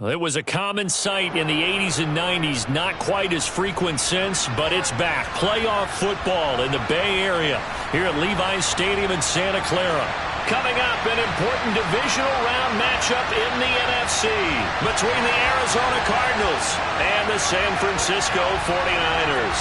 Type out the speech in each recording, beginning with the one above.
It was a common sight in the 80s and 90s, not quite as frequent since, but it's back. Playoff football in the Bay Area here at Levi's Stadium in Santa Clara. Coming up, an important divisional round matchup in the NFC between the Arizona Cardinals and the San Francisco 49ers.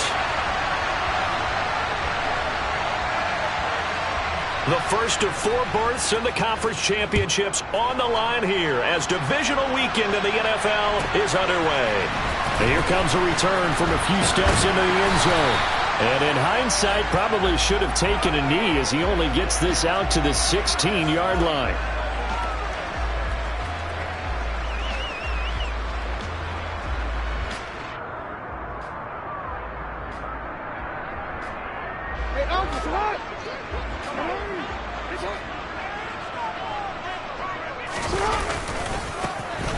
The first of 4 berths in the conference championships on the line here as divisional weekend in the NFL is underway. And here comes a return from a few steps into the end zone. And in hindsight, probably should have taken a knee as he only gets this out to the 16-yard line.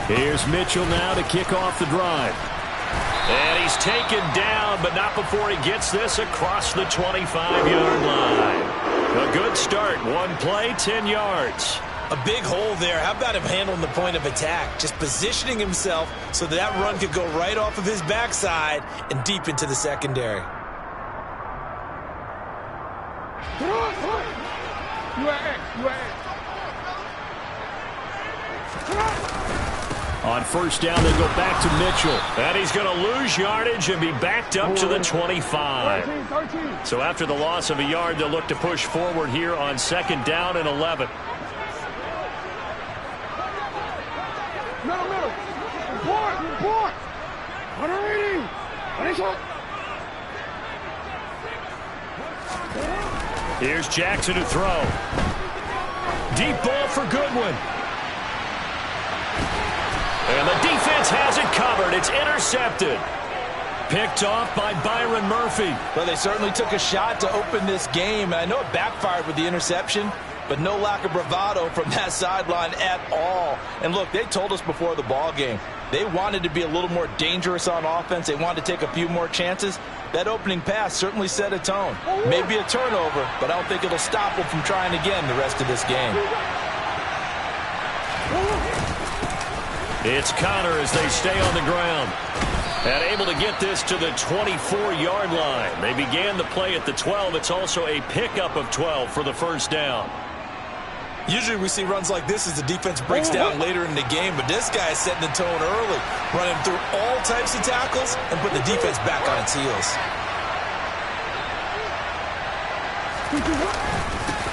Here's Mitchell now to kick off the drive. And he's taken down, but not before he gets this across the 25-yard line. A good start. One play, 10 yards. A big hole there. How about him handling the point of attack? Just positioning himself so that run could go right off of his backside and deep into the secondary. On first down, they go back to Mitchell. And he's going to lose yardage and be backed up to the 25. So after the loss of a yard, they'll look to push forward here on second down and 11. Here's Jackson to throw. Deep ball for Goodwin. And the defense has it covered. It's intercepted. Picked off by Byron Murphy. Well, they certainly took a shot to open this game. And I know it backfired with the interception, but no lack of bravado from that sideline at all. And look, they told us before the ball game, they wanted to be a little more dangerous on offense. They wanted to take a few more chances. That opening pass certainly set a tone. Maybe a turnover, but I don't think it'll stop them from trying again the rest of this game. It's Connor as they stay on the ground. And able to get this to the 24-yard line. They began the play at the 12. It's also a pickup of 12 for the first down. Usually we see runs like this as the defense breaks down later in the game, but this guy is setting the tone early, running through all types of tackles and put the defense back on its heels.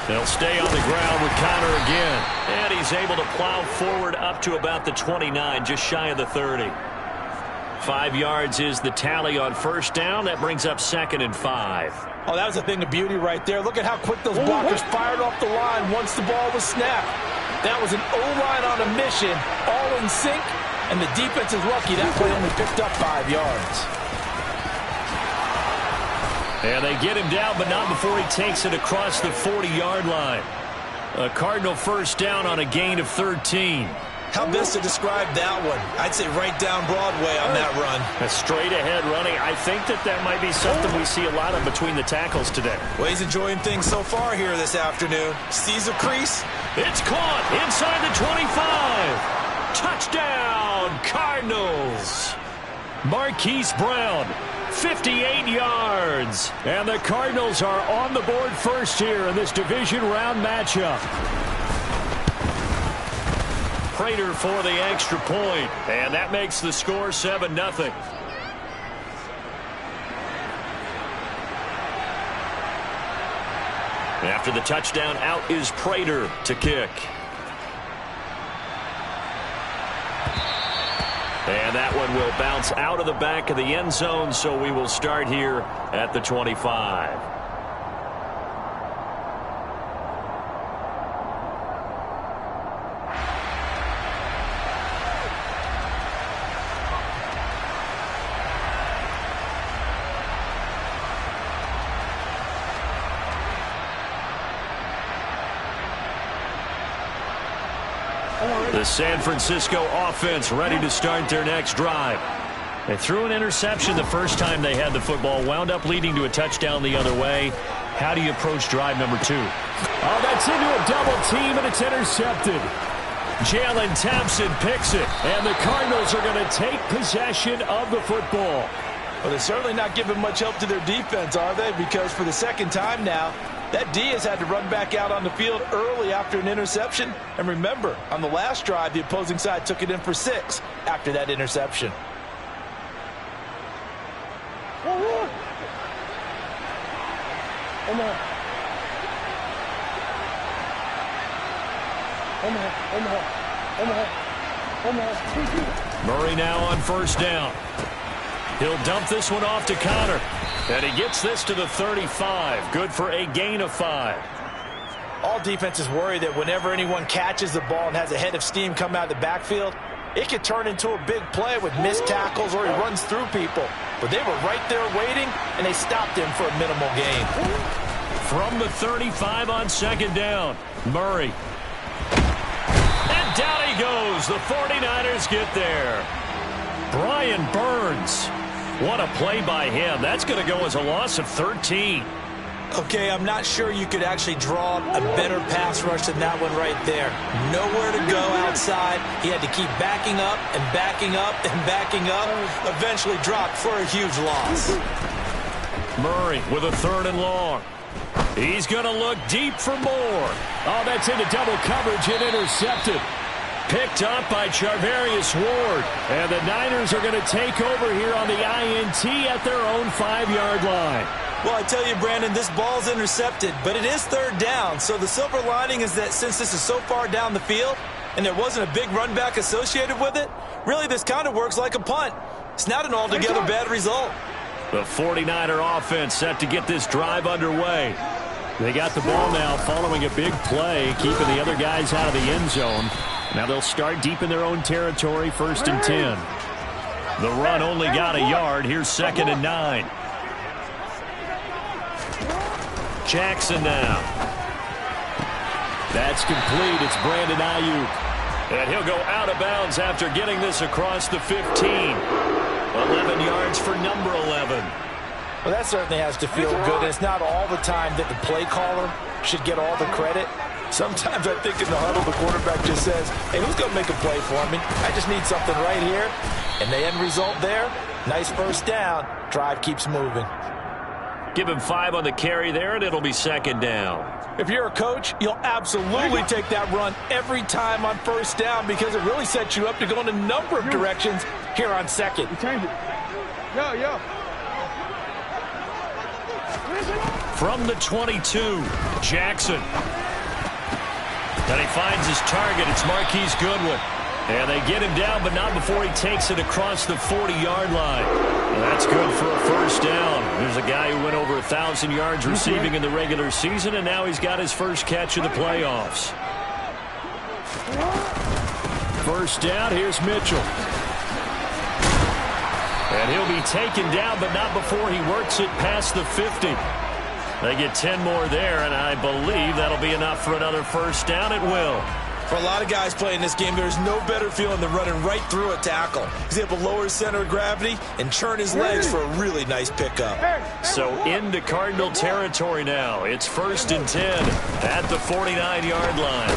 They'll stay on the ground with Connor again. And he's able to plow forward up to about the 29, just shy of the 30. 5 yards is the tally on first down. That brings up second and 5. Oh, that was a thing of beauty right there. Look at how quick those blockers fired off the line once the ball was snapped. That was an O-line on a mission, all in sync, and the defense is lucky that play only picked up 5 yards. And they get him down, but not before he takes it across the 40-yard line. A Cardinal first down on a gain of 13. How best to describe that one? I'd say right down Broadway on that run. A straight-ahead running. I think that might be something we see a lot of between the tackles today. Well, he's enjoying things so far here this afternoon. Sees a crease. It's caught inside the 25. Touchdown, Cardinals. Marquise Brown, 58 yards. And the Cardinals are on the board first here in this division round matchup. Prater for the extra point. And that makes the score 7-0. After the touchdown, out is Prater to kick. And that one will bounce out of the back of the end zone, so we will start here at the 25. The San Francisco offense ready to start their next drive. They threw an interception the first time they had the football, wound up leading to a touchdown the other way. How do you approach drive number 2? Oh, that's into a double team, and it's intercepted. Jalen Thompson picks it, and the Cardinals are going to take possession of the football. Well, they're certainly not giving much help to their defense, are they? Because for the second time now, that D has had to run back out on the field early after an interception. And remember, on the last drive, the opposing side took it in for 6 after that interception. Murray now on first down. He'll dump this one off to Connor. And he gets this to the 35. Good for a gain of 5. All defenses worry that whenever anyone catches the ball and has a head of steam come out of the backfield, it could turn into a big play with missed tackles or he runs through people. But they were right there waiting, and they stopped him for a minimal gain. From the 35 on second down, Murray. And down he goes. The 49ers get there. Brian Burns. What a play by him. That's going to go as a loss of 13. Okay, I'm not sure you could actually draw a better pass rush than that one right there. Nowhere to go outside. He had to keep backing up and backing up and backing up. Eventually dropped for a huge loss. Murray with a 3rd and long. He's going to look deep for more. Oh, that's into double coverage and intercepted. Picked up by Charvarius Ward. And the Niners are going to take over here on the INT at their own 5-yard line. Well, I tell you, Brandon, this ball's intercepted, but it is 3rd down. So the silver lining is that since this is so far down the field and there wasn't a big run back associated with it, really this kind of works like a punt. It's not an altogether bad result. The 49er offense set to get this drive underway. They got the ball now following a big play, keeping the other guys out of the end zone. Now they'll start deep in their own territory, 1st and 10. The run only got a yard. Here's 2nd and 9. Jackson now. That's complete. It's Brandon Ayuk. And he'll go out of bounds after getting this across the 15. 11 yards for number 11. Well, that certainly has to feel good. It's not all the time that the play caller should get all the credit. Sometimes I think in the huddle, the quarterback just says, hey, who's going to make a play for me? I just need something right here. And the end result there, nice first down. Drive keeps moving. Give him 5 on the carry there, and it'll be 2nd down. If you're a coach, you'll absolutely take that run every time on first down because it really sets you up to go in a number of directions here on 2nd. Change it. Yo. From the 22, Jackson. And he finds his target. It's Marquise Goodwin. And they get him down, but not before he takes it across the 40-yard line. And that's good for a first down. There's a guy who went over 1,000 yards receiving in the regular season, and now he's got his first catch in the playoffs. First down, here's Mitchell. And he'll be taken down, but not before he works it past the 50. They get 10 more there, and I believe that'll be enough for another first down. It will. For a lot of guys playing this game, there's no better feeling than running right through a tackle. He's able to lower his center of gravity and churn his legs for a really nice pickup. So into Cardinal territory now. It's 1st and 10 at the 49-yard line.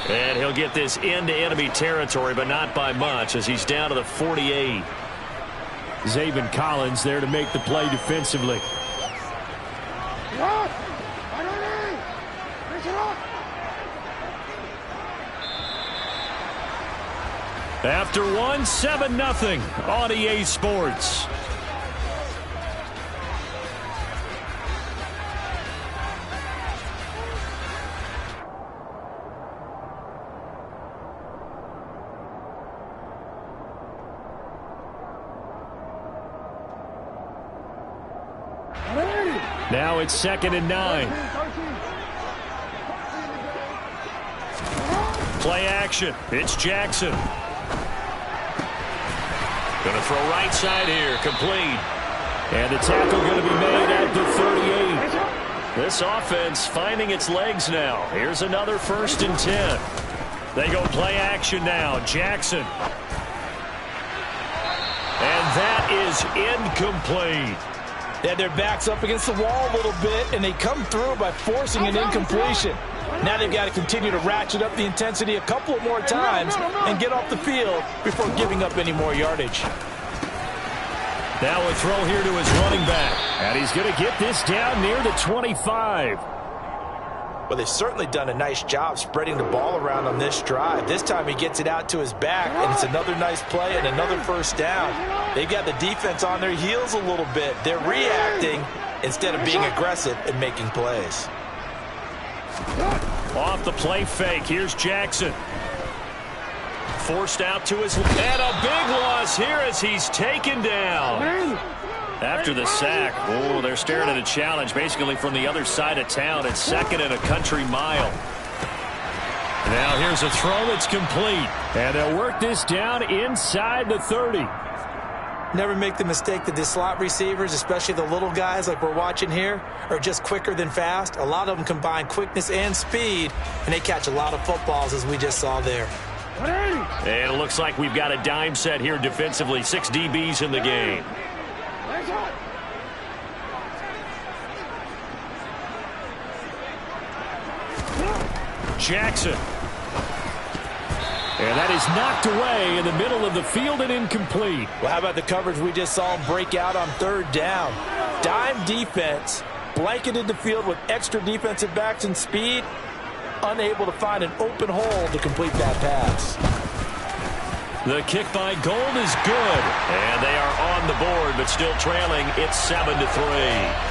And he'll get this into enemy territory, but not by much as he's down to the 48. Zaven Collins there to make the play defensively. After one, 7-0 on EA Sports. Now it's 2nd and 9. Play action. It's Jackson. Going to throw right side here. Complete. And the tackle going to be made at the 38. This offense finding its legs now. Here's another 1st and 10. They go play action now. Jackson. And that is incomplete. They had their backs up against the wall a little bit, and they come through by forcing an incompletion. Now they've got to continue to ratchet up the intensity a couple more times and get off the field before giving up any more yardage. Now a throw here to his running back. And he's going to get this down near the 25. Well, they've certainly done a nice job spreading the ball around on this drive. This time he gets it out to his back, and it's another nice play and another first down. They've got the defense on their heels a little bit. They're reacting instead of being aggressive and making plays. Off the play fake, here's Jackson. Forced out to his left. And a big loss here as he's taken down. After the sack, oh, they're staring at a challenge basically from the other side of town. It's second and a country mile. Now here's a throw that's complete. And they'll work this down inside the 30. Never make the mistake that the slot receivers, especially the little guys like we're watching here, are just quicker than fast. A lot of them combine quickness and speed, and they catch a lot of footballs as we just saw there. And it looks like we've got a dime set here defensively. 6 DBs in the game. Jackson. And that is knocked away in the middle of the field and incomplete. Well, how about the coverage we just saw him break out on third down? Dime defense, blanketed the field with extra defensive backs and speed, unable to find an open hole to complete that pass. The kick by Gold is good. And they are on the board, but still trailing. It's 7-3.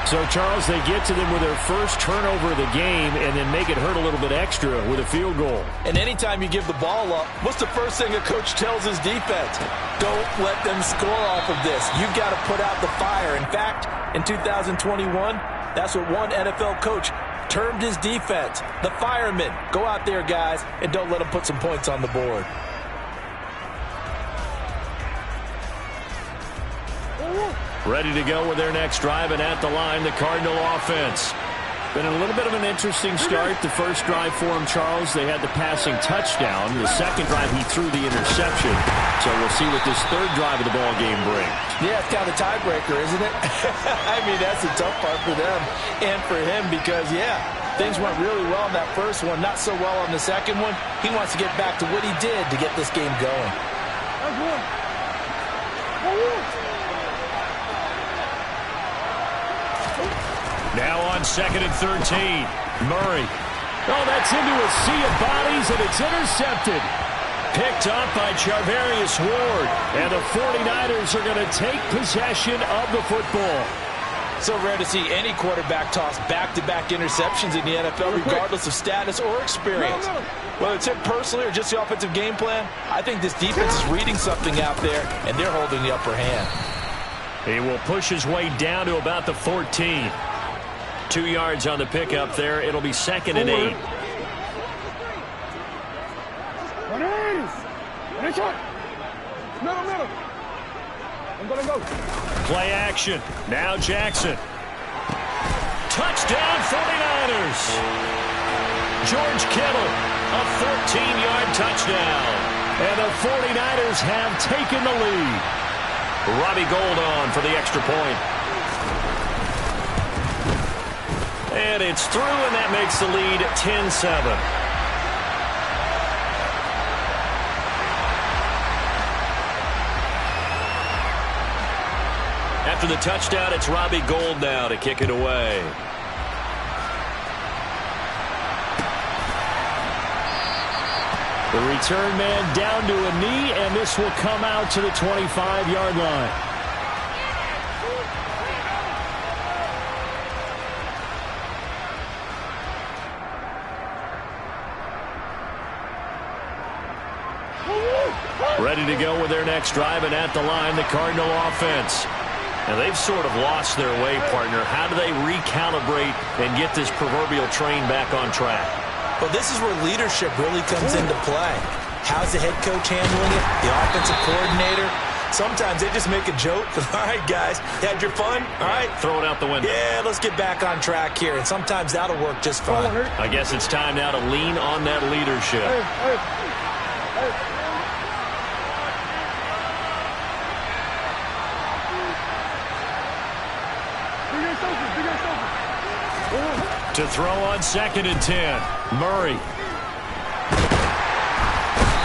So, Charles, they get to them with their first turnover of the game and then make it hurt a little bit extra with a field goal. And anytime you give the ball up, what's the first thing a coach tells his defense? Don't let them score off of this. You've got to put out the fire. In fact, in 2021, that's what one NFL coach termed his defense, the firemen. Go out there, guys, and don't let them put some points on the board. Ready to go with their next drive, and at the line, the Cardinal offense. Been a little bit of an interesting start. The first drive for him, Charles, they had the passing touchdown. The second drive, he threw the interception. So we'll see what this third drive of the ball game brings. Yeah, it's kind of a tiebreaker, isn't it? I mean, that's the tough part for them and for him because, yeah, things went really well in that first one, not so well on the second one. He wants to get back to what he did to get this game going. Now on 2nd and 13. Murray. Oh, that's into a sea of bodies, and it's intercepted. Picked up by Charvarius Ward. And the 49ers are going to take possession of the football. So rare to see any quarterback toss back-to-back interceptions in the NFL, regardless of status or experience. Whether it's him personally or just the offensive game plan, I think this defense is reading something out there, and they're holding the upper hand. He will push his way down to about the 14. 2 yards on the pickup there. It'll be 2nd and 8. I'm gonna go. Play action. Now Jackson. Touchdown 49ers. George Kittle, a 14-yard touchdown. And the 49ers have taken the lead. Robbie Gould on for the extra point. And it's through, and that makes the lead 10-7. After the touchdown, it's Robbie Gould now to kick it away. The return man down to a knee, and this will come out to the 25-yard line. Ready to go with their next drive, and at the line, the Cardinal offense. Now, they've sort of lost their way, partner. How do they recalibrate and get this proverbial train back on track? Well, this is where leadership really comes into play. How's the head coach handling it? The offensive coordinator? Sometimes they just make a joke. All right, guys, you had your fun? All right. Throw it out the window. Yeah, let's get back on track here. And sometimes that'll work just fine. I guess it's time now to lean on that leadership. To throw on 2nd and 10. Murray.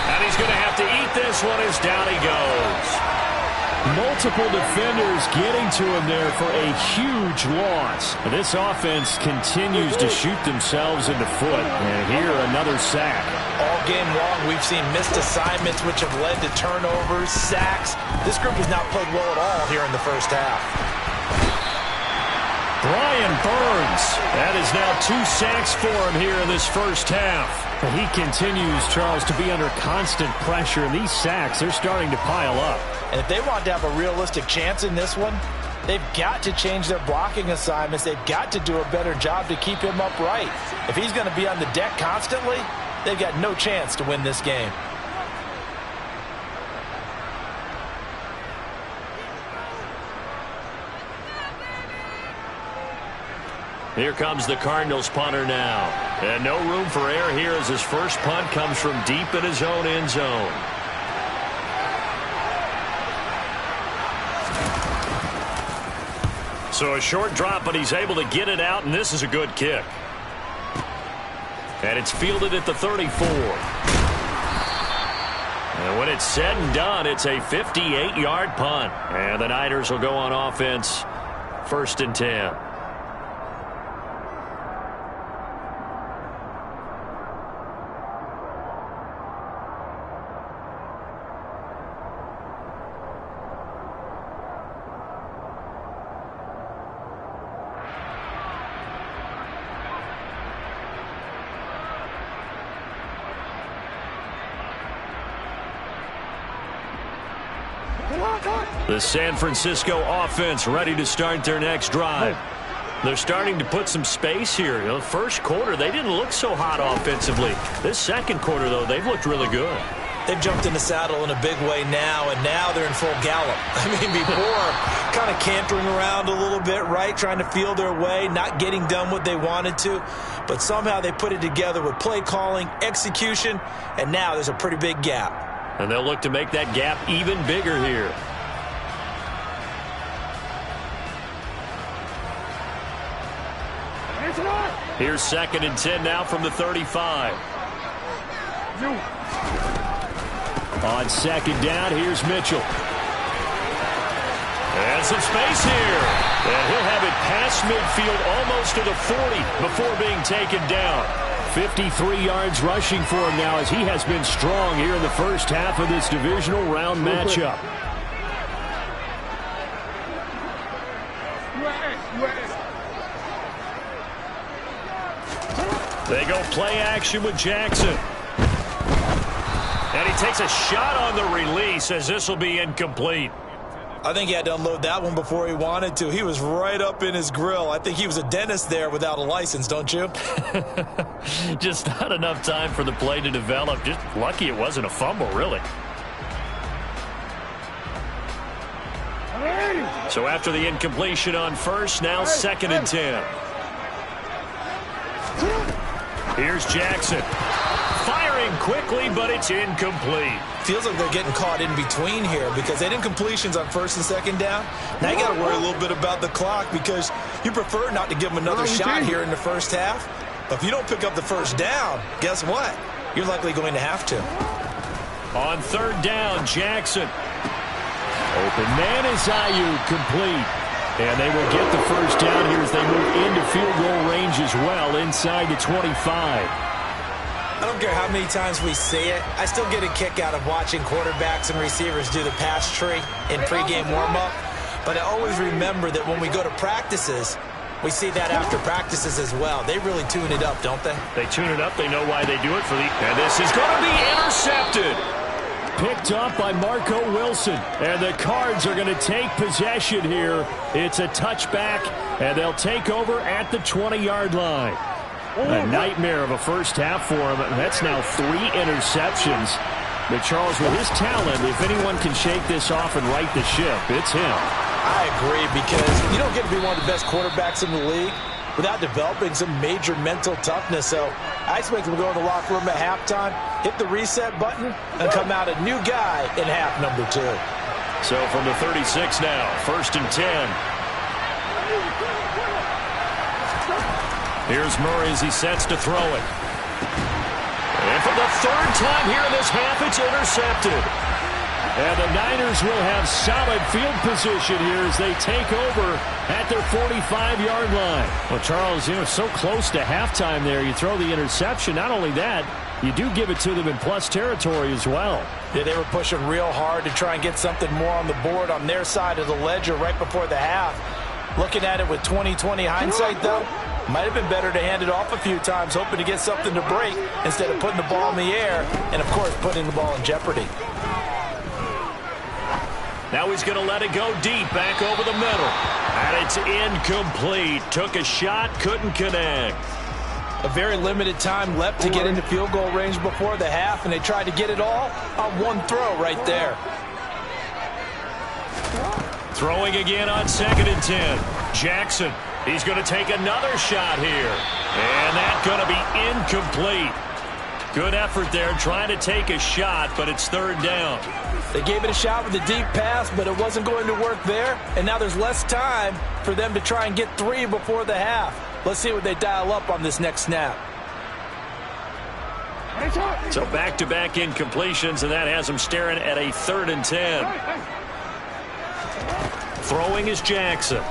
And he's going to have to eat this one as down he goes. Multiple defenders getting to him there for a huge loss. This offense continues to shoot themselves in the foot. And here, another sack. All game long, we've seen missed assignments, which have led to turnovers, sacks. This group has not played well at all here in the first half. Brian Burns. That is now 2 sacks for him here in this first half. He continues, Charles, to be under constant pressure. And these sacks, they're starting to pile up. And if they want to have a realistic chance in this one, they've got to change their blocking assignments. They've got to do a better job to keep him upright. If he's going to be on the deck constantly, they've got no chance to win this game. Here comes the Cardinals punter now. And no room for error here as his first punt comes from deep in his own end zone. So a short drop, but he's able to get it out, and this is a good kick. And it's fielded at the 34. And when it's said and done, it's a 58-yard punt. And the Niners will go on offense, 1st and 10. The San Francisco offense ready to start their next drive. They're starting to put some space here. You know, first quarter, they didn't look so hot offensively. This second quarter, though, they've looked really good. They've jumped in the saddle in a big way now, and now they're in full gallop. I mean, before, kind of cantering around a little bit, right, trying to feel their way, not getting done what they wanted to. But somehow they put it together with play calling, execution, and now there's a pretty big gap. And they'll look to make that gap even bigger here. Here's 2nd and 10 now from the 35. On 2nd down, here's Mitchell. And some space here. And he'll have it past midfield almost to the 40 before being taken down. 53 yards rushing for him now as he has been strong here in the first half of this divisional round matchup. They go play action with Jackson. And he takes a shot on the release as this will be incomplete. I think he had to unload that one before he wanted to. He was right up in his grill. I think he was a dentist there without a license, don't you? Just not enough time for the play to develop. Just lucky it wasn't a fumble, really. So after the incompletion on first, now 2nd and 10. Here's Jackson. Firing quickly, but it's incomplete. Feels like they're getting caught in between here because they did incompletions on 1st and 2nd down. Now you got to worry a little bit about the clock because you prefer not to give them another shot here in the first half. But if you don't pick up the first down, guess what? You're likely going to have to. On 3rd down, Jackson. Open man is Ayuk, complete. And they will get the first down here as they move into field goal range as well inside the 25. I don't care how many times we say it. I still get a kick out of watching quarterbacks and receivers do the pass tree in pregame warm-up. But I always remember that when we go to practices, we see that after practices as well. They really tune it up, don't they? They tune it up. They know why they do it. And this is going to be intercepted. Picked up by Marco Wilson. And the Cards are going to take possession here. It's a touchback, and they'll take over at the 20-yard line. A nightmare of a first half for him. That's now 3 interceptions. But Charles, with his talent, if anyone can shake this off and right the ship, it's him. I agree, because you don't get to be one of the best quarterbacks in the league without developing some major mental toughness. So I expect him to go in the locker room at halftime, hit the reset button, and come out a new guy in half number 2. So from the 36 now, 1st and 10. Here's Murray as he sets to throw it. And for the third time here in this half, it's intercepted. And the Niners will have solid field position here as they take over at their 45-yard line. Well, Charles, so close to halftime there. You throw the interception. Not only that, you do give it to them in plus territory as well. Yeah, they were pushing real hard to try and get something more on the board on their side of the ledger right before the half. Looking at it with 20/20 hindsight, though, might have been better to hand it off a few times, hoping to get something to break instead of putting the ball in the air and, of course, putting the ball in jeopardy. Now he's going to let it go deep, back over the middle. And it's incomplete. Took a shot, couldn't connect. A very limited time left to get into field goal range before the half, and they tried to get it all on one throw right there. Throwing again on 2nd and 10. Jackson, he's going to take another shot here. And that's going to be incomplete. Good effort there trying to take a shot, but it's 3rd down. They gave it a shot with a deep pass, but it wasn't going to work there. And now there's less time for them to try and get 3 before the half. Let's see what they dial up on this next snap. So back-to-back incompletions, and that has them staring at a 3rd and 10. Throwing is Jackson.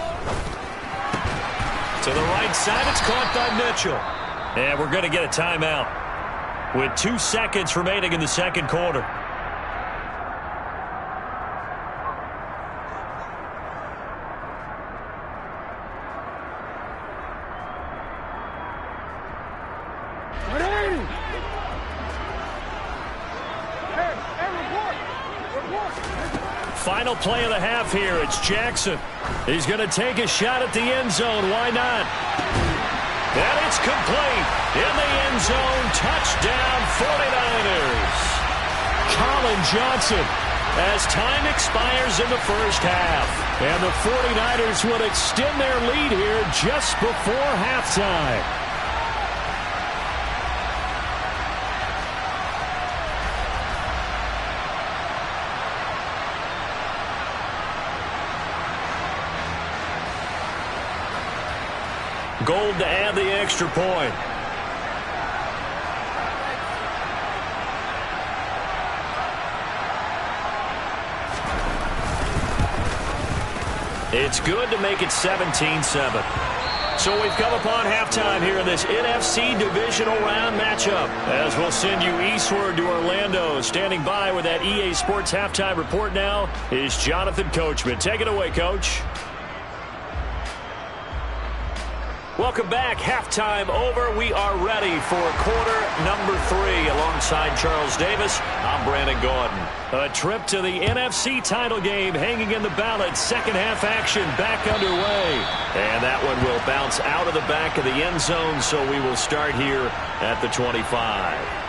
To the right side, it's caught by Mitchell. And we're going to get a timeout with 2 seconds remaining in the second quarter. Final play of the half here. It's Jackson. He's going to take a shot at the end zone. Why not? And it's complete. In the end zone. Touchdown 49ers. Colin Johnson as time expires in the first half. And the 49ers will extend their lead here just before halftime. Gold to add the extra point. It's good to make it 17-7. So we've come upon halftime here in this NFC Divisional Round matchup. As we'll send you eastward to Orlando. Standing by with that EA Sports Halftime Report now is Jonathan Coachman. Take it away, Coach. Welcome back. Halftime over. We are ready for quarter number 3. Alongside Charles Davis, I'm Brandon Gaudin. A trip to the NFC title game hanging in the balance. Second half action back underway. And that one will bounce out of the back of the end zone, so we will start here at the 25.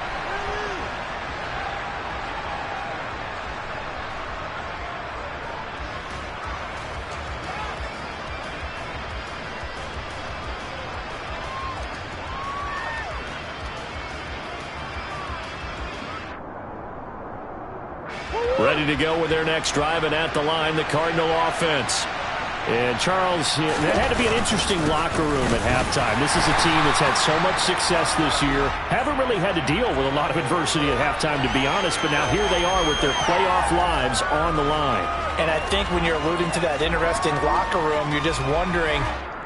Ready to go with their next drive, and at the line, the Cardinal offense. And Charles, that had to be an interesting locker room at halftime. This is a team that's had so much success this year. Haven't really had to deal with a lot of adversity at halftime, to be honest, but now here they are with their playoff lives on the line. And I think when you're alluding to that interesting locker room, you're just wondering,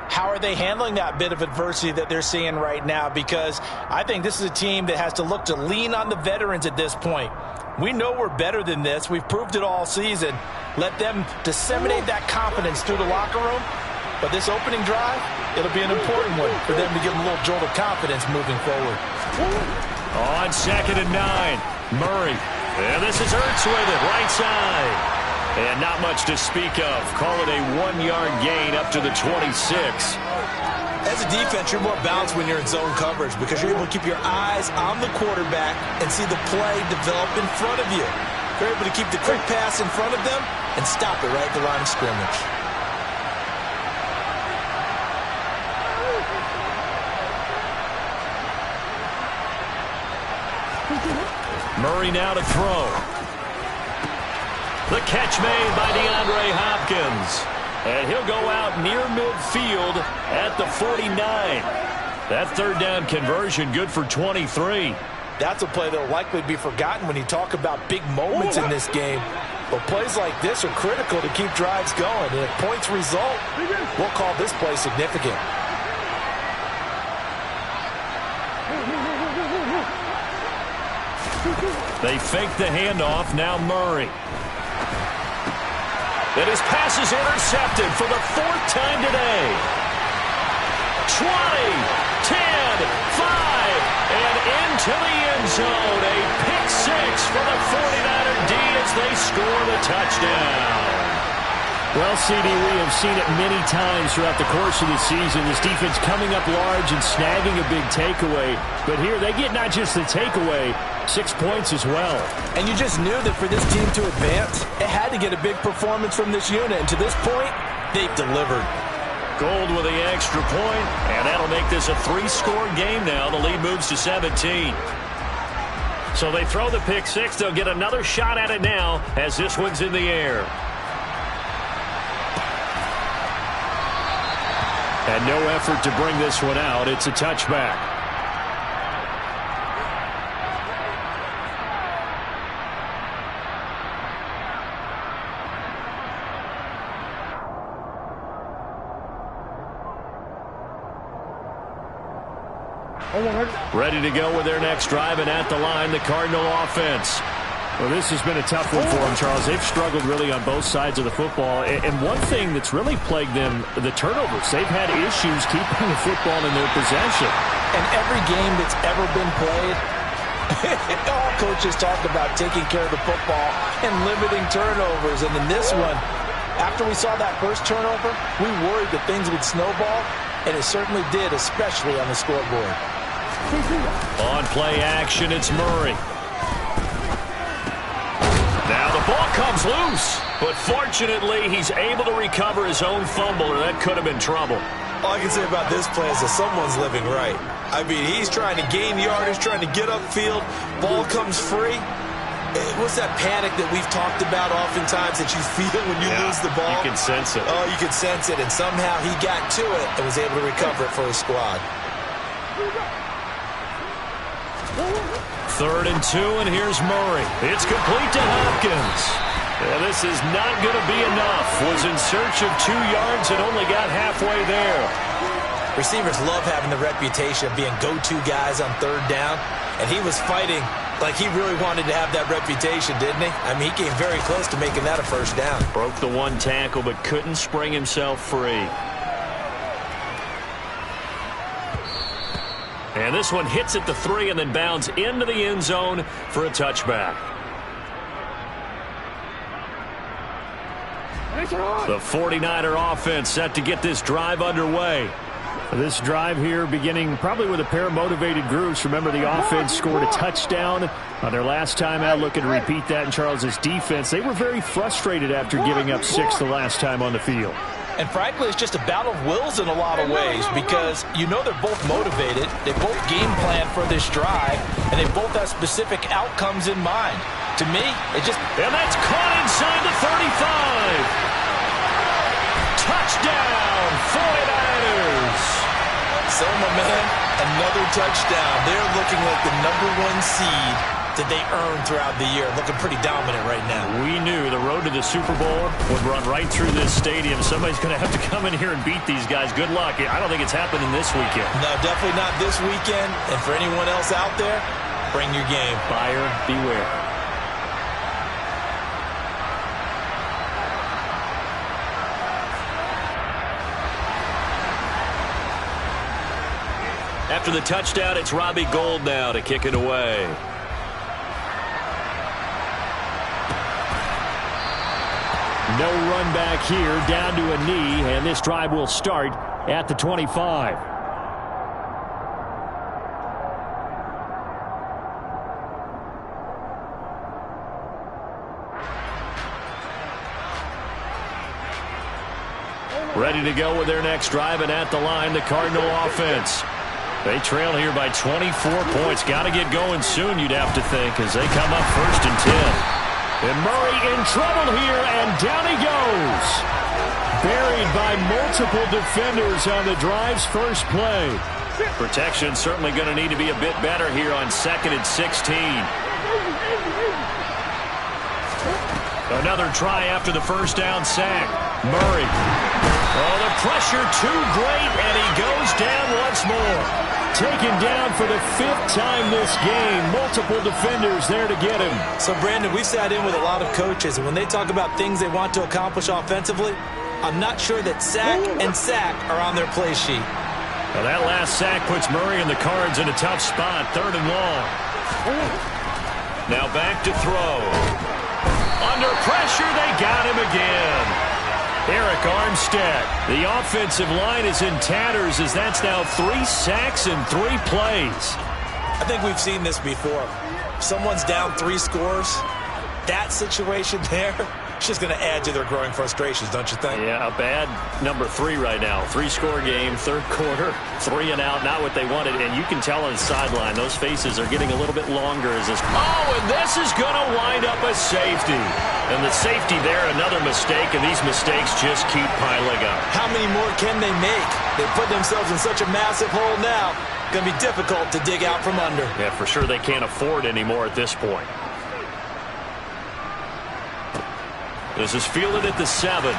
how are they handling that bit of adversity that they're seeing right now? Because I think this is a team that has to look to lean on the veterans at this point. We know we're better than this. We've proved it all season. Let them disseminate that confidence through the locker room. But this opening drive, it'll be an important one for them to give them a little jolt of confidence moving forward. On 2nd and 9, Murray. And this is Ertz with it, right side. And not much to speak of. Call it a 1-yard gain up to the 26. As a defense, you're more balanced when you're in zone coverage because you're able to keep your eyes on the quarterback and see the play develop in front of you. You're able to keep the quick pass in front of them and stop it right at the line of scrimmage. Murray now to throw. The catch made by DeAndre Hopkins. And he'll go out near midfield at the 49. That third down conversion good for 23. That's a play that will likely be forgotten when you talk about big moments in this game. But plays like this are critical to keep drives going. And if points result, we'll call this play significant. They fake the handoff. Now Murray. And his pass is intercepted for the 4th time today. 20, 10, 5, and into the end zone. A pick 6 for the 49er D as they score the touchdown. Well, CD, we have seen it many times throughout the course of the season. This defense coming up large and snagging a big takeaway. But here they get not just the takeaway, 6 points as well. And you just knew that for this team to advance, it had to get a big performance from this unit. And to this point, they've delivered. Gold with the extra point, and that'll make this a 3-score game now. The lead moves to 17. So they throw the pick 6. They'll get another shot at it now as this one's in the air. And no effort to bring this one out. It's a touchback. Ready to go with their next drive, and at the line, the Cardinal offense. Well, this has been a tough one for them, Charles. They've struggled really on both sides of the football. And one thing that's really plagued them, the turnovers. They've had issues keeping the football in their possession. And every game that's ever been played, all coaches talk about taking care of the football and limiting turnovers. And in this one, after we saw that first turnover, we worried that things would snowball, and it certainly did, especially on the scoreboard. On play action, it's Murray. Now the ball comes loose, but fortunately he's able to recover his own fumble, or that could have been trouble. All I can say about this play is that someone's living right. I mean, he's trying to gain yardage, trying to get upfield. Ball comes free. What's that panic that we've talked about oftentimes that you feel when you lose the ball? You can sense it. Oh, you can sense it, and somehow he got to it and was able to recover it for his squad. 3rd and 2, and here's Murray. It's complete to Hopkins. Yeah, this is not going to be enough. Was in search of 2 yards and only got halfway there. Receivers love having the reputation of being go-to guys on 3rd down, and he was fighting like he really wanted to have that reputation, didn't he? I mean, he came very close to making that a 1st down. Broke the 1 tackle, but couldn't spring himself free. And this one hits at the 3 and then bounds into the end zone for a touchback. The 49er offense set to get this drive underway. This drive here beginning probably with a pair of motivated groups. Remember, the offense scored a touchdown on their last time out. Looking to repeat that in Charles's defense. They were very frustrated after giving up 6 the last time on the field. And frankly, it's just a battle of wills in a lot of ways because you know they're both motivated. They both game plan for this drive, and they both have specific outcomes in mind. To me, it just... And that's caught inside the 35. Touchdown, 49ers. So, my man, another touchdown. They're looking like the #1 seed that they earned throughout the year. Looking pretty dominant right now. We knew the road to the Super Bowl would run right through this stadium. Somebody's going to have to come in here and beat these guys. Good luck. I don't think it's happening this weekend. No, definitely not this weekend. And for anyone else out there, bring your game. Buyer beware. After the touchdown, it's Robbie Gould now to kick it away. No run back here, down to a knee, and this drive will start at the 25. Ready to go with their next drive, and at the line, the Cardinal offense. They trail here by 24 points. Got to get going soon, you'd have to think, as they come up 1st and 10. And Murray in trouble here, and down he goes. Buried by multiple defenders on the drive's first play. Protection certainly going to need to be a bit better here on 2nd and 16. Another try after the first down sack. Murray. Oh, the pressure too great, and he goes down once more. Taken down for the 5th time this game. Multiple defenders there to get him. So, Brandon, we've sat in with a lot of coaches, and when they talk about things they want to accomplish offensively, I'm not sure that sack and sack are on their play sheet. Well, that last sack puts Murray and the Cards in a tough spot, 3rd and long. Now back to throw. Under pressure, they got him again. Eric Armstead. The offensive line is in tatters as that's now 3 sacks in 3 plays. I think we've seen this before. If someone's down 3 scores, that situation there, it's just going to add to their growing frustrations, don't you think? Yeah, a bad number 3 right now. 3-score game, 3rd quarter, 3 and out, not what they wanted. And you can tell on the sideline, those faces are getting a little bit longer as this. Oh, and this is going to wind up a safety. And the safety there, another mistake, and these mistakes just keep piling up. How many more can they make? They put themselves in such a massive hole now. Going to be difficult to dig out from under. Yeah, for sure they can't afford anymore at this point. This is fielded at the 7.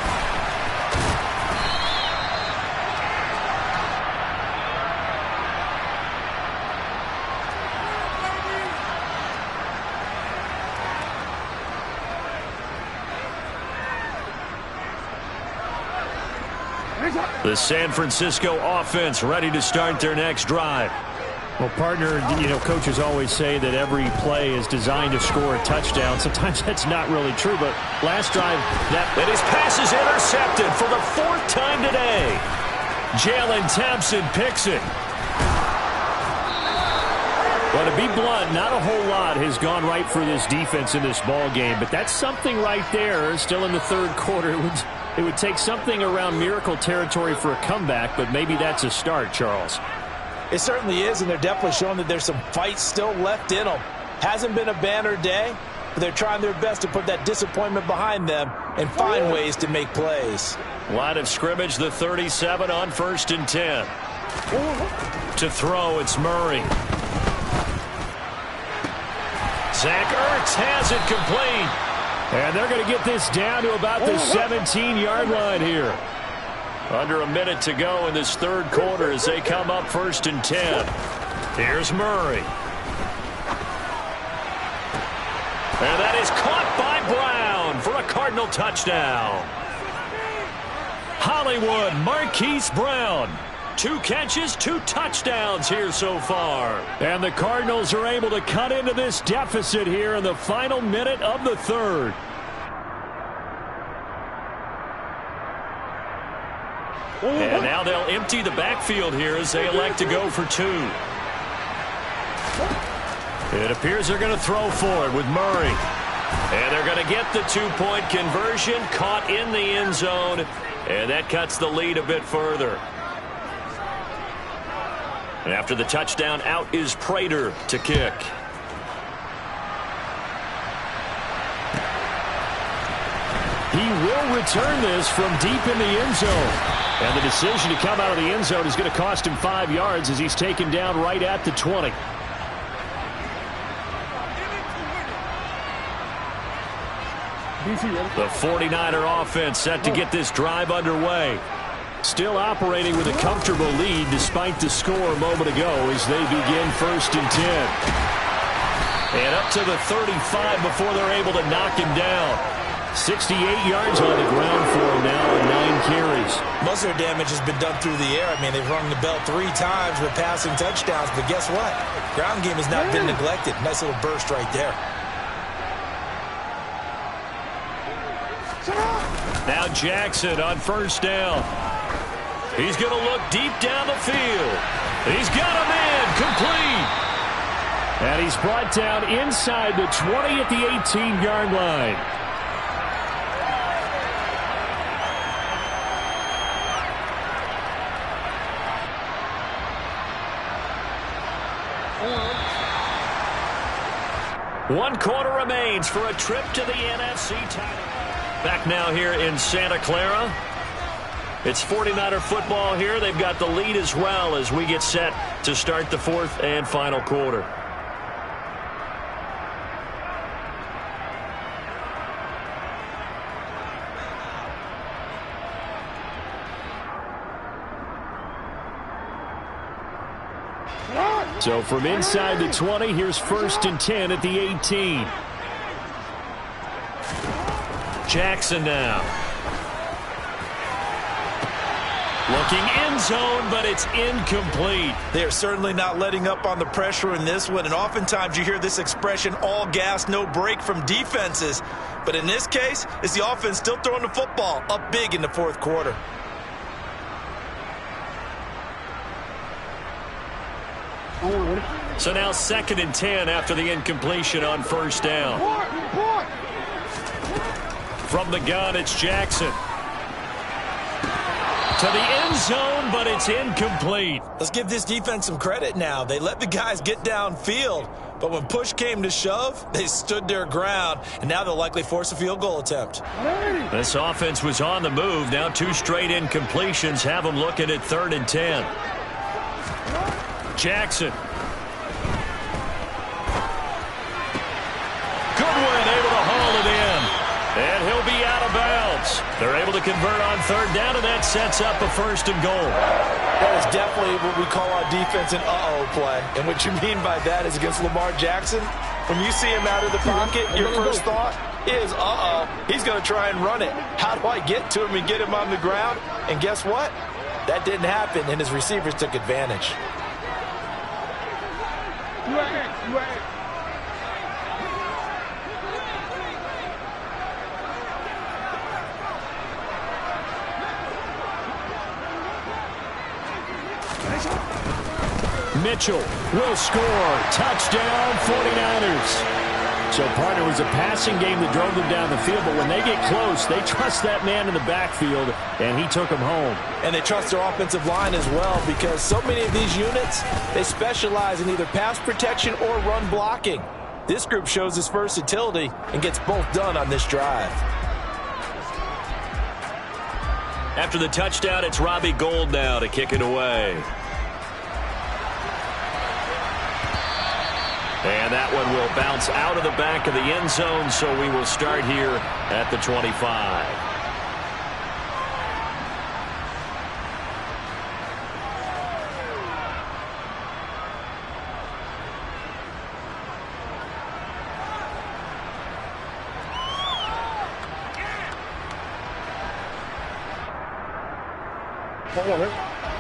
The San Francisco offense ready to start their next drive. Well, partner, coaches always say that every play is designed to score a touchdown. Sometimes that's not really true, but last drive, and his pass is intercepted for the 4th time today. Jalen Thompson picks it. Well, to be blunt, not a whole lot has gone right for this defense in this ball game, but that's something right there. Still in the 3rd quarter, it would take something around miracle territory for a comeback, but maybe that's a start, Charles. It certainly is, and they're definitely showing that there's some fight still left in them. Hasn't been a banner day, but they're trying their best to put that disappointment behind them and find ways to make plays. Line of scrimmage, the 37 on 1st and 10. To throw, it's Murray. Zach Ertz has it complete. And they're going to get this down to about the 17-yard line here. Under a minute to go in this 3rd quarter as they come up 1st and 10. Here's Murray. And that is caught by Brown for a Cardinal touchdown. Hollywood Marquise Brown. 2 catches, 2 touchdowns here so far. And the Cardinals are able to cut into this deficit here in the final minute of the 3rd. And now they'll empty the backfield here as they elect to go for 2. It appears they're going to throw for it with Murray. And they're going to get the 2-point conversion, caught in the end zone, and that cuts the lead a bit further. And after the touchdown, out is Prater to kick. He will return this from deep in the end zone. And the decision to come out of the end zone is going to cost him 5 yards as he's taken down right at the 20. The 49er offense set to get this drive underway. Still operating with a comfortable lead despite the score a moment ago as they begin 1st and 10. And up to the 35 before they're able to knock him down. 68 yards on the ground for him now and 9 carries. Most of their damage has been done through the air. I mean, they've rung the bell 3 times with passing touchdowns, but guess what? Ground game has not been neglected. Nice little burst right there. Now Jackson on 1st down. He's going to look deep down the field. He's got a man complete. And he's brought down inside the 20 at the 18-yard line. One quarter remains for a trip to the NFC title. Back now here in Santa Clara. It's 49er football here. They've got the lead as well as we get set to start the fourth and final quarter. So from inside the 20, here's 1st and 10 at the 18. Jackson now. Looking end zone, but it's incomplete. They are certainly not letting up on the pressure in this one, and oftentimes you hear this expression, all gas, no break from defenses. But in this case, it's the offense still throwing the football up big in the fourth quarter. So now 2nd and 10 after the incompletion on 1st down. From the gun, it's Jackson. To the end zone, but it's incomplete. Let's give this defense some credit now. They let the guys get downfield, but when push came to shove, they stood their ground, and now they'll likely force a field goal attempt. This offense was on the move. Now 2 straight incompletions have them looking at 3rd and 10. Jackson. Goodwin able to haul it in. And he'll be out of bounds. They're able to convert on 3rd down, and that sets up a 1st and goal. That is definitely what we call on defense an uh-oh play. And what you mean by that is against Lamar Jackson, when you see him out of the pocket, your first thought is, uh-oh, he's going to try and run it. How do I get to him and get him on the ground? And guess what? That didn't happen, and his receivers took advantage. Mitchell will score. Touchdown, 49ers. So, partner, it was a passing game that drove them down the field, but when they get close, they trust that man in the backfield, and he took them home. And they trust their offensive line as well, because so many of these units, they specialize in either pass protection or run blocking. This group shows its versatility and gets both done on this drive. After the touchdown, it's Robbie Gould now to kick it away. And that one will bounce out of the back of the end zone, so we will start here at the 25.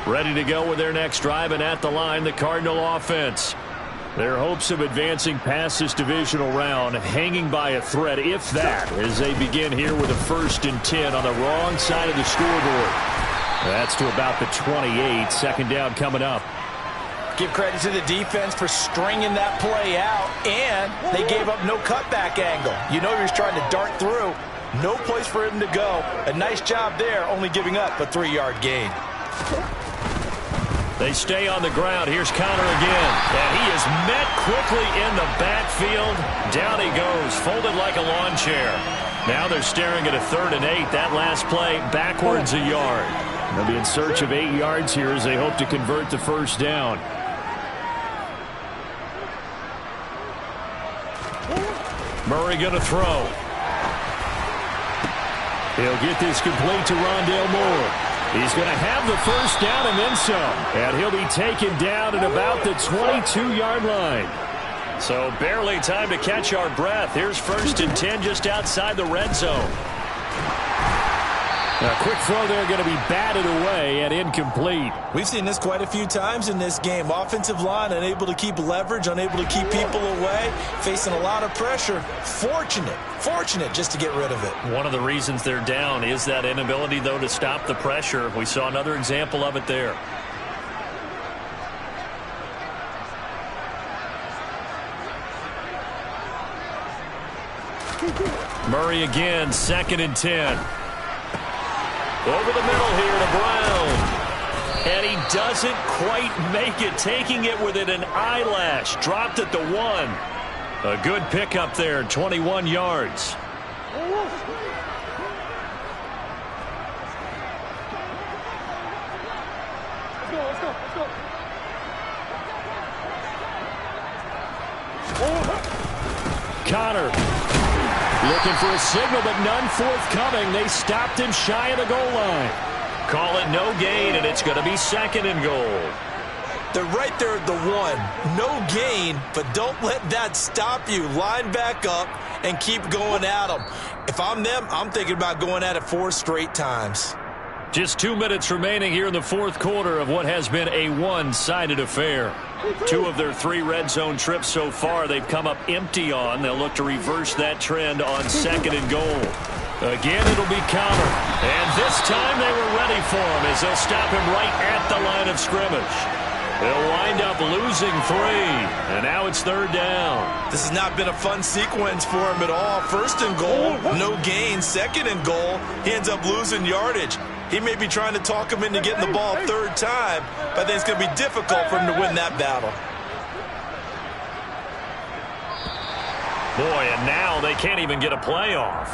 Ready to go with their next drive, and at the line, the Cardinal offense. Their hopes of advancing past this divisional round hanging by a thread, if that, as they begin here with a 1st and 10 on the wrong side of the scoreboard. That's to about the 28. 2nd down coming up. Give credit to the defense for stringing that play out, and they gave up no cutback angle. You know he was trying to dart through. No place for him to go. A nice job there, only giving up a 3-yard gain. They stay on the ground. Here's Conner again. And he is met quickly in the backfield. Down he goes, folded like a lawn chair. Now they're staring at a 3rd and 8. That last play, backwards a yard. They'll be in search of 8 yards here as they hope to convert the 1st down. Murray going to throw. He'll get this complete to Rondale Moore. He's going to have the 1st down and then some. And he'll be taken down at about the 22-yard line. So barely time to catch our breath. Here's 1st and 10 just outside the red zone. A quick throw there going to be batted away and incomplete. We've seen this quite a few times in this game. Offensive line unable to keep leverage, unable to keep people away, facing a lot of pressure. Fortunate just to get rid of it. One of the reasons they're down is that inability, though, to stop the pressure. We saw another example of it there. Murray again, 2nd and 10. Over the middle here to Brown. And he doesn't quite make it, taking it within an eyelash. Dropped at the 1. A good pickup there, 21 yards. Connor looking for a signal, but none forthcoming. They stopped him shy of the goal line. Call it no gain, and it's going to be 2nd and goal. They're right there at the 1. No gain, but don't let that stop you. Line back up and keep going at them. If I'm them, I'm thinking about going at it 4 straight times. Just 2 minutes remaining here in the 4th quarter of what has been a one-sided affair. 2 of their 3 red zone trips so far they've come up empty on. They'll look to reverse that trend on 2nd and goal. Again, it'll be Connor. And this time they were ready for him as they'll stop him right at the line of scrimmage. They'll wind up losing 3, and now it's 3rd down. This has not been a fun sequence for him at all. 1st and goal, no gain. 2nd and goal, he ends up losing yardage. He may be trying to talk him into getting the ball 3rd time, but I think it's going to be difficult for him to win that battle. Boy, and now they can't even get a playoff.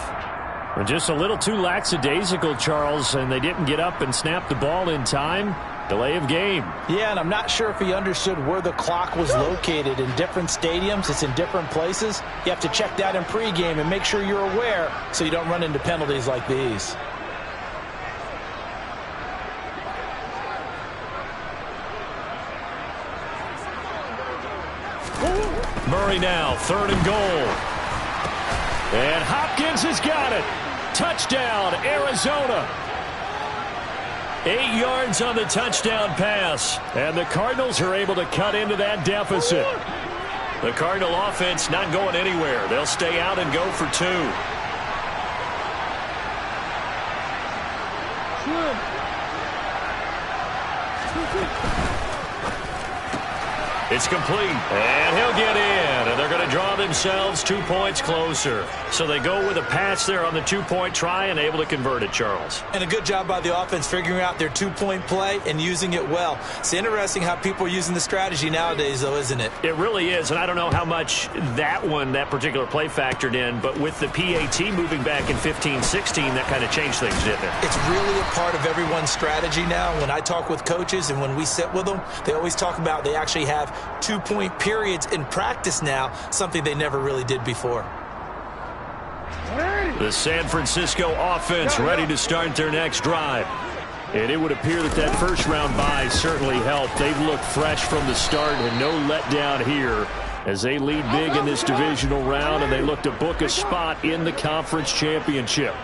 Just a little too lackadaisical, Charles, and they didn't get up and snap the ball in time. Delay of game. Yeah, and I'm not sure if he understood where the clock was located. In different stadiums, it's in different places. You have to check that in pregame and make sure you're aware so you don't run into penalties like these. Murray now, 3rd and goal. And Hopkins has got it. Touchdown, Arizona. 8 yards on the touchdown pass. And the Cardinals are able to cut into that deficit. The Cardinal offense not going anywhere. They'll stay out and go for 2. It's complete, and he'll get in, and they're going to draw themselves 2 points closer. So they go with a pass there on the 2-point try and able to convert it, Charles. And a good job by the offense figuring out their 2-point play and using it well. It's interesting how people are using the strategy nowadays, though, isn't it? It really is, and I don't know how much that particular play factored in, but with the PAT moving back in 15-16, that kind of changed things, didn't it? It's really a part of everyone's strategy now. When I talk with coaches and when we sit with them, they always talk about they actually have 2-point periods in practice now, something they never really did before. The San Francisco offense ready to start their next drive. And it would appear that that first-round bye certainly helped. They've looked fresh from the start and no letdown here as they lead big in this divisional round, and they look to book a spot in the conference championship.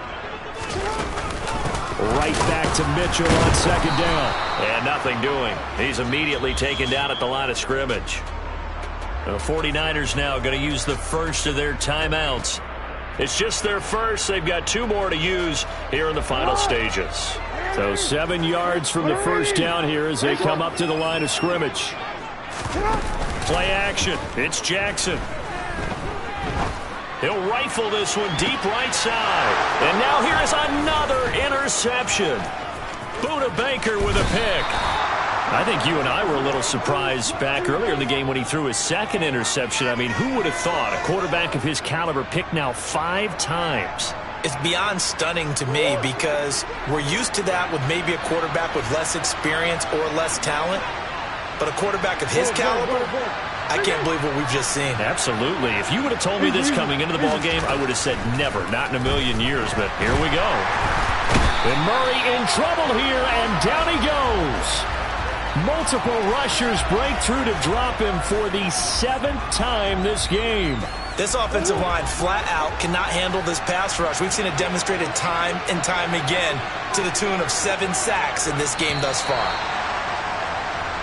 Right back to Mitchell on 2nd down. And nothing doing. He's immediately taken down at the line of scrimmage. The 49ers now going to use the first of their timeouts. It's just their first. They've got 2 more to use here in the final stages. So 7 yards from the first down here as they come up to the line of scrimmage. Play action. It's Jackson. He'll rifle this one deep right side. And now here is another interception. Buda Baker with a pick. I think you and I were a little surprised back earlier in the game when he threw his 2nd interception. I mean, who would have thought a quarterback of his caliber picked now 5 times? It's beyond stunning to me because we're used to that with maybe a quarterback with less experience or less talent. But a quarterback of his caliber, I can't believe what we've just seen. Absolutely. If you would have told me this coming into the ballgame, I would have said never, not in a million years. But here we go. And Murray in trouble here, and down he goes. Multiple rushers break through to drop him for the 7th time this game. This offensive line flat out cannot handle this pass rush. We've seen it demonstrated time and time again to the tune of 7 sacks in this game thus far.